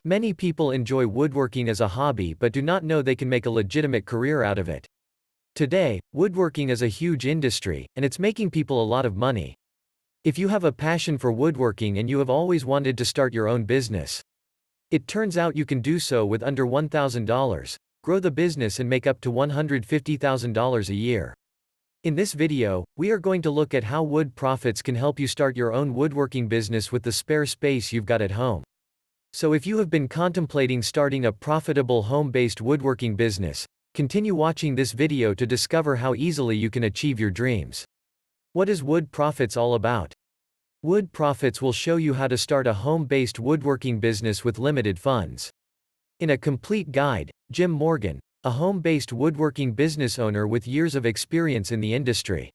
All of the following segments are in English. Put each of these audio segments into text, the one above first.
Many people enjoy woodworking as a hobby but do not know they can make a legitimate career out of it. Today, woodworking is a huge industry, and it's making people a lot of money. If you have a passion for woodworking and you have always wanted to start your own business, it turns out you can do so with under $1,000, grow the business and make up to $150,000 a year. In this video, we are going to look at how Wood Profits can help you start your own woodworking business with the spare space you've got at home. So if you have been contemplating starting a profitable home-based woodworking business, continue watching this video to discover how easily you can achieve your dreams. What is Wood Profits all about? Wood Profits will show you how to start a home-based woodworking business with limited funds. In a complete guide, Jim Morgan, a home-based woodworking business owner with years of experience in the industry,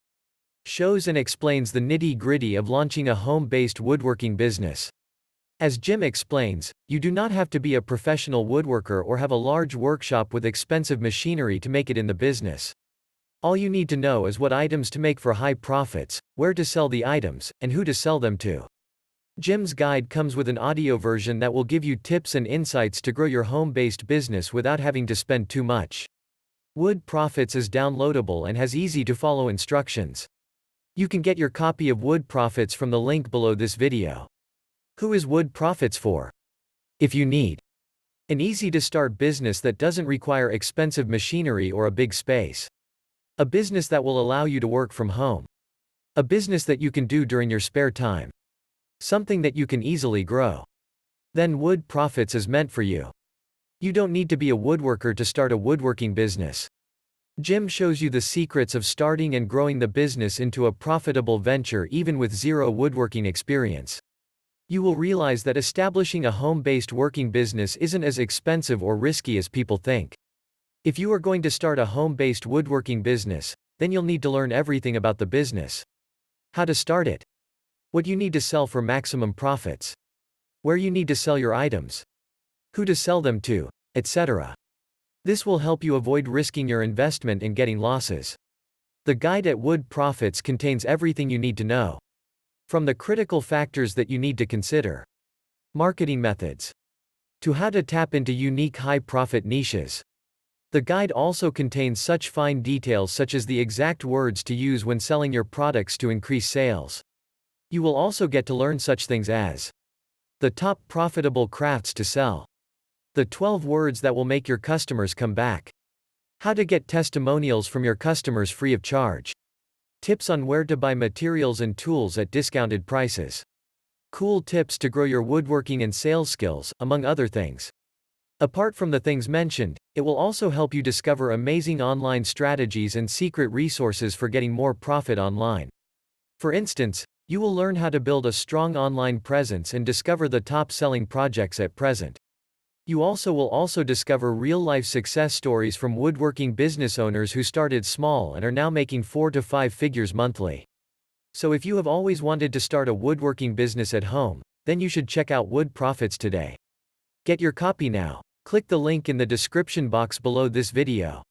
shows and explains the nitty-gritty of launching a home-based woodworking business. As Jim explains, you do not have to be a professional woodworker or have a large workshop with expensive machinery to make it in the business. All you need to know is what items to make for high profits, where to sell the items, and who to sell them to. Jim's guide comes with an audio version that will give you tips and insights to grow your home-based business without having to spend too much. Wood Profits is downloadable and has easy-to-follow instructions. You can get your copy of Wood Profits from the link below this video. Who is Wood Profits for? If you need an easy-to-start business that doesn't require expensive machinery or a big space, a business that will allow you to work from home, a business that you can do during your spare time, something that you can easily grow, then Wood Profits is meant for you. You don't need to be a woodworker to start a woodworking business. Jim shows you the secrets of starting and growing the business into a profitable venture even with zero woodworking experience. You will realize that establishing a home-based working business isn't as expensive or risky as people think. If you are going to start a home-based woodworking business, then you'll need to learn everything about the business. How to start it, what you need to sell for maximum profits, where you need to sell your items, who to sell them to, etc. This will help you avoid risking your investment and getting losses. The guide at Wood Profits contains everything you need to know. From the critical factors that you need to consider, marketing methods, to how to tap into unique high-profit niches. The guide also contains such fine details such as the exact words to use when selling your products to increase sales. You will also get to learn such things as the top profitable crafts to sell, the 12 words that will make your customers come back, how to get testimonials from your customers free of charge, tips on where to buy materials and tools at discounted prices, cool tips to grow your woodworking and sales skills, among other things. Apart from the things mentioned, it will also help you discover amazing online strategies and secret resources for getting more profit online. For instance, you will learn how to build a strong online presence and discover the top-selling projects at present. You will discover real-life success stories from woodworking business owners who started small and are now making 4 to 5 figures monthly. So if you have always wanted to start a woodworking business at home, then you should check out Wood Profits today. Get your copy now. Click the link in the description box below this video.